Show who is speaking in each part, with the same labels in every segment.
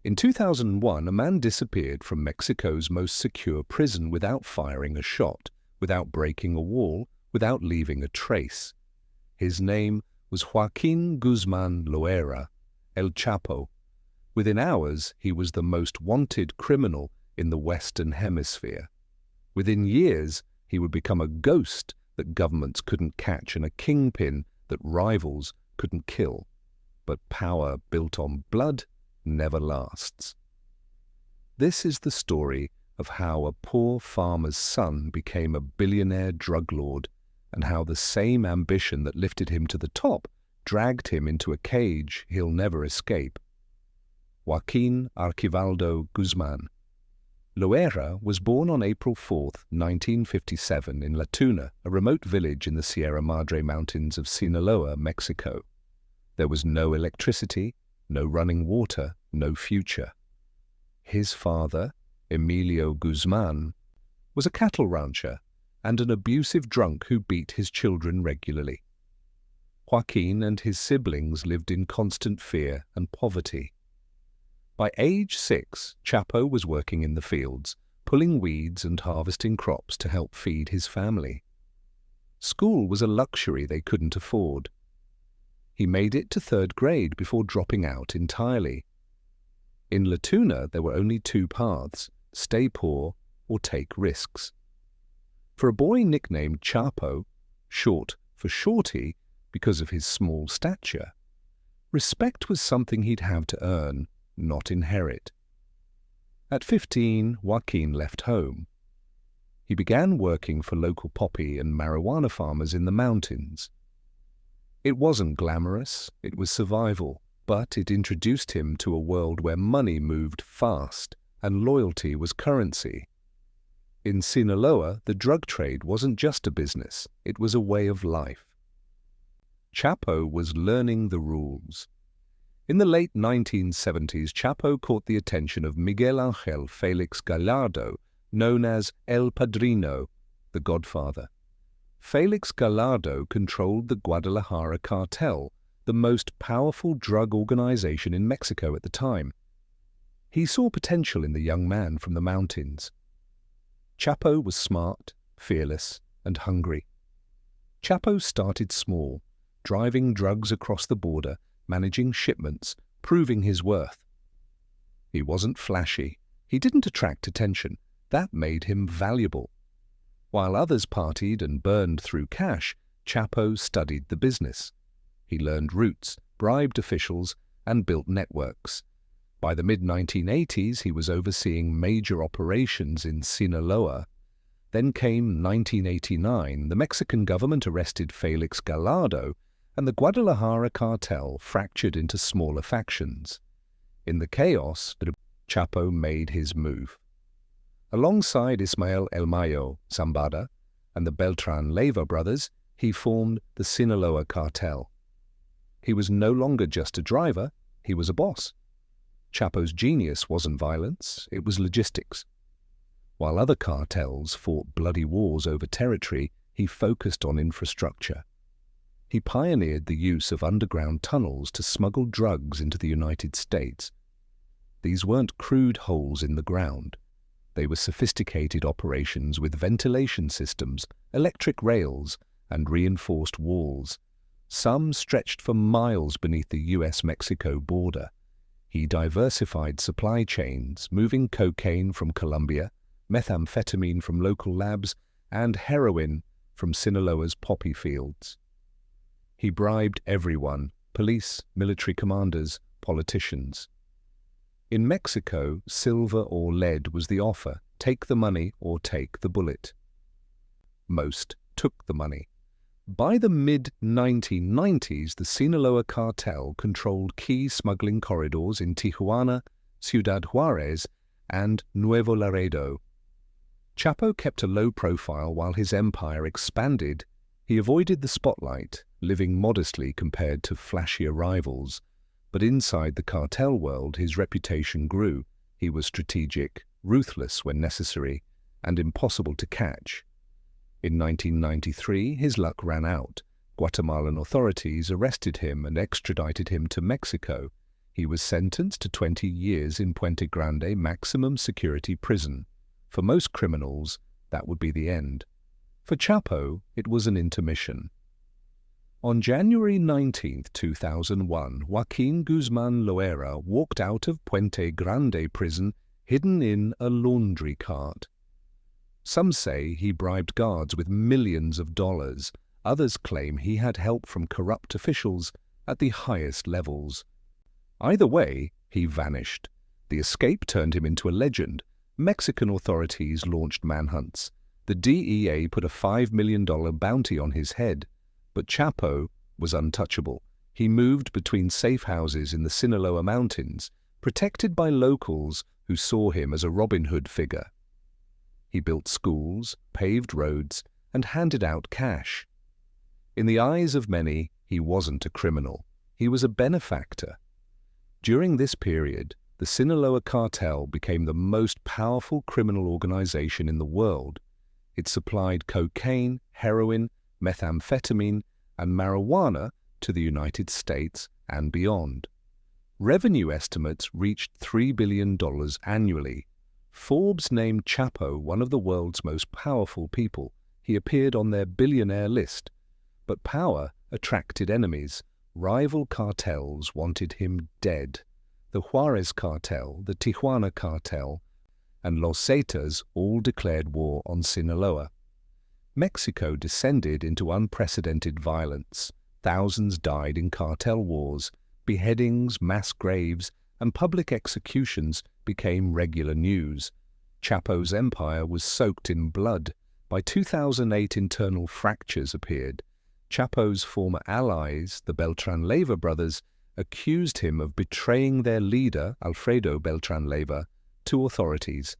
Speaker 1: In 2001, a man disappeared from Mexico's most secure prison without firing a shot, without breaking a wall, without leaving a trace. His name was Joaquín Guzmán Loera, El Chapo. Within hours, he was the most wanted criminal in the Western Hemisphere. Within years, he would become a ghost that governments couldn't catch and a kingpin that rivals couldn't kill. But power built on blood never lasts. This is the story of how a poor farmer's son became a billionaire drug lord, and how the same ambition that lifted him to the top dragged him into a cage he'll never escape. Joaquín Archivaldo Guzmán. Loera was born on April 4, 1957 in La Tuna, a remote village in the Sierra Madre Mountains of Sinaloa, Mexico. There was no electricity, no running water, no future. His father, Emilio Guzmán, was a cattle rancher and an abusive drunk who beat his children regularly. Joaquín and his siblings lived in constant fear and poverty. By age 6, Chapo was working in the fields, pulling weeds and harvesting crops to help feed his family. School was a luxury they couldn't afford. He made it to 3rd grade before dropping out entirely. In La Tuna, there were only 2 paths: stay poor or take risks. For a boy nicknamed Chapo, short for Shorty because of his small stature, respect was something he'd have to earn, not inherit. At 15, Joaquín left home. He began working for local poppy and marijuana farmers in the mountains. It wasn't glamorous, it was survival, but it introduced him to a world where money moved fast and loyalty was currency. In Sinaloa, the drug trade wasn't just a business, it was a way of life. Chapo was learning the rules. In the late 1970s, Chapo caught the attention of Miguel Ángel Félix Gallardo, known as El Padrino, the Godfather. Félix Gallardo controlled the Guadalajara Cartel, the most powerful drug organization in Mexico at the time. He saw potential in the young man from the mountains. Chapo was smart, fearless, and hungry. Chapo started small, driving drugs across the border, managing shipments, proving his worth. He wasn't flashy. He didn't attract attention. That made him valuable. While others partied and burned through cash, Chapo studied the business. He learned routes, bribed officials, and built networks. By the mid-1980s, he was overseeing major operations in Sinaloa. Then came 1989. The Mexican government arrested Félix Gallardo, and the Guadalajara Cartel fractured into smaller factions. In the chaos, Chapo made his move. Alongside Ismael El Mayo Zambada and the Beltran Leyva brothers, he formed the Sinaloa Cartel. He was no longer just a driver, he was a boss. Chapo's genius wasn't violence, it was logistics. While other cartels fought bloody wars over territory, he focused on infrastructure. He pioneered the use of underground tunnels to smuggle drugs into the United States. These weren't crude holes in the ground. They were sophisticated operations with ventilation systems, electric rails, and reinforced walls. Some stretched for miles beneath the US-Mexico border. He diversified supply chains, moving cocaine from Colombia, methamphetamine from local labs, and heroin from Sinaloa's poppy fields. He bribed everyone: police, military commanders, politicians. In Mexico, silver or lead was the offer: take the money or take the bullet. Most took the money. By the mid-1990s, the Sinaloa Cartel controlled key smuggling corridors in Tijuana, Ciudad Juárez, and Nuevo Laredo. Chapo kept a low profile while his empire expanded. He avoided the spotlight, living modestly compared to flashier rivals. But inside the cartel world, his reputation grew. He was strategic, ruthless when necessary, and impossible to catch. In 1993, his luck ran out. Guatemalan authorities arrested him and extradited him to Mexico. He was sentenced to 20 years in Puente Grande maximum security prison. For most criminals, that would be the end. For Chapo, it was an intermission. On January 19, 2001, Joaquín Guzmán Loera walked out of Puente Grande prison hidden in a laundry cart. Some say he bribed guards with millions of dollars. Others claim he had help from corrupt officials at the highest levels. Either way, he vanished. The escape turned him into a legend. Mexican authorities launched manhunts. The DEA put a $5 million bounty on his head. But Chapo was untouchable. He moved between safe houses in the Sinaloa mountains, protected by locals who saw him as a Robin Hood figure. He built schools, paved roads, and handed out cash. In the eyes of many, he wasn't a criminal. He was a benefactor. During this period, the Sinaloa Cartel became the most powerful criminal organization in the world. It supplied cocaine, heroin, methamphetamine, and marijuana to the United States and beyond. Revenue estimates reached $3 billion annually. Forbes named Chapo one of the world's most powerful people. He appeared on their billionaire list. But power attracted enemies. Rival cartels wanted him dead. The Juarez Cartel, the Tijuana Cartel, and Los Zetas all declared war on Sinaloa. Mexico descended into unprecedented violence. Thousands died in cartel wars. Beheadings, mass graves, and public executions became regular news. Chapo's empire was soaked in blood. By 2008, internal fractures appeared. Chapo's former allies, the Beltran-Leyva brothers, accused him of betraying their leader, Alfredo Beltran-Leyva, to authorities.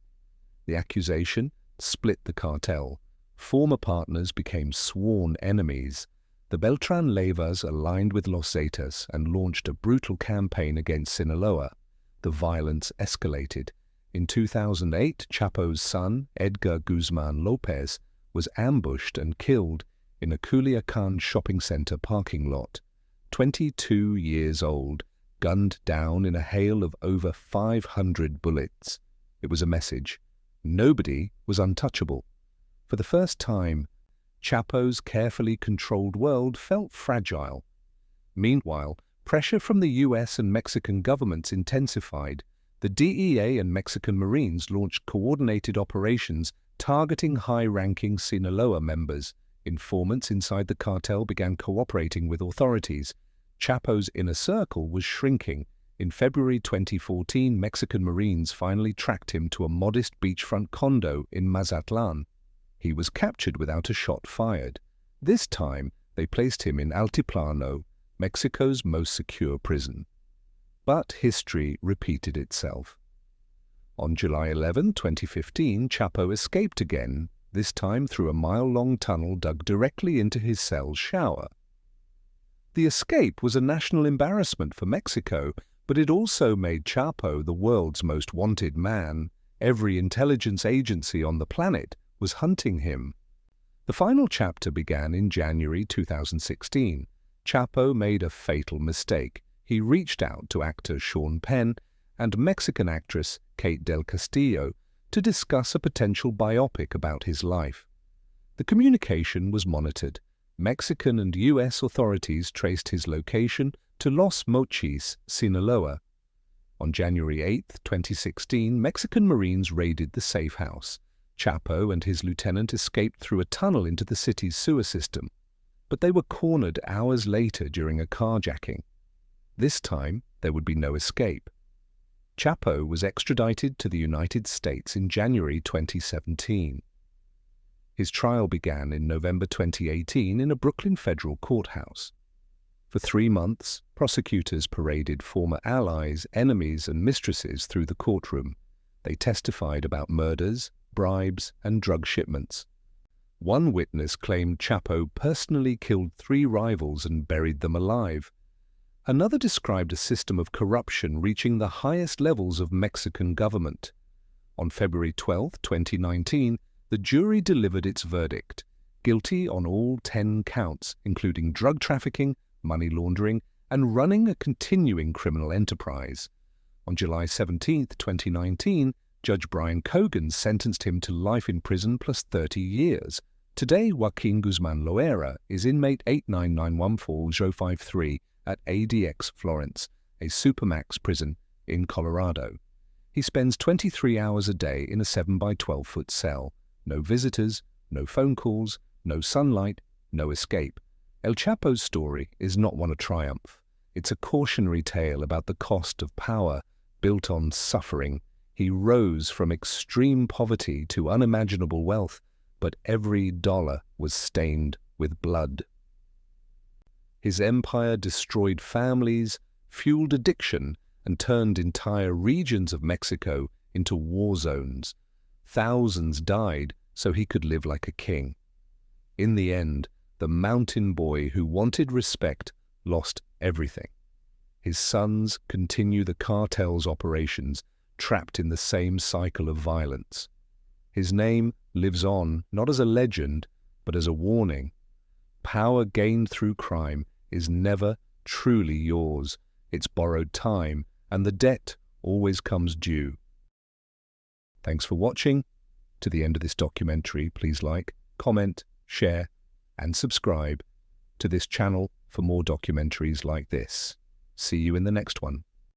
Speaker 1: The accusation split the cartel. Former partners became sworn enemies. The Beltran-Leyvas aligned with Los Zetas and launched a brutal campaign against Sinaloa. The violence escalated. In 2008, Chapo's son, Edgar Guzmán López, was ambushed and killed in a Culiacán shopping center parking lot. 22 years old, gunned down in a hail of over 500 bullets. It was a message. Nobody was untouchable. For the first time, Chapo's carefully controlled world felt fragile. Meanwhile, pressure from the US and Mexican governments intensified. The DEA and Mexican Marines launched coordinated operations targeting high-ranking Sinaloa members. Informants inside the cartel began cooperating with authorities. Chapo's inner circle was shrinking. In February 2014, Mexican Marines finally tracked him to a modest beachfront condo in Mazatlan. He was captured without a shot fired. This time, they placed him in Altiplano, Mexico's most secure prison. But history repeated itself. On July 11, 2015, Chapo escaped again, this time through a mile-long tunnel dug directly into his cell's shower. The escape was a national embarrassment for Mexico, but it also made Chapo the world's most wanted man. Every intelligence agency on the planet was hunting him. The final chapter began in January 2016. Chapo made a fatal mistake. He reached out to actor Sean Penn and Mexican actress Kate del Castillo to discuss a potential biopic about his life. The communication was monitored. Mexican and U.S. authorities traced his location to Los Mochis, Sinaloa. On January 8, 2016, Mexican Marines raided the safe house. Chapo and his lieutenant escaped through a tunnel into the city's sewer system, but they were cornered hours later during a carjacking. This time, there would be no escape. Chapo was extradited to the United States in January 2017. His trial began in November 2018 in a Brooklyn federal courthouse. For 3 months, prosecutors paraded former allies, enemies, and mistresses through the courtroom. They testified about murders, bribes, and drug shipments. One witness claimed Chapo personally killed 3 rivals and buried them alive. Another described a system of corruption reaching the highest levels of Mexican government. On February 12, 2019, the jury delivered its verdict, guilty on all 10 counts, including drug trafficking, money laundering, and running a continuing criminal enterprise. On July 17, 2019, Judge Brian Cogan sentenced him to life in prison plus 30 years. Today, Joaquín Guzmán Loera is inmate 89914053 at ADX Florence, a supermax prison in Colorado. He spends 23 hours a day in a 7 by 12-foot cell. No visitors, no phone calls, no sunlight, no escape. El Chapo's story is not one of triumph. It's a cautionary tale about the cost of power built on suffering. He rose from extreme poverty to unimaginable wealth, but every dollar was stained with blood. His empire destroyed families, fueled addiction, and turned entire regions of Mexico into war zones. Thousands died so he could live like a king. In the end, the mountain boy who wanted respect lost everything. His sons continue the cartel's operations, trapped in the same cycle of violence. His name lives on not as a legend, but as a warning. Power gained through crime is never truly yours. It's borrowed time, and the debt always comes due. Thanks for watching. To the end of this documentary, please like, comment, share, and subscribe to this channel for more documentaries like this. See you in the next one.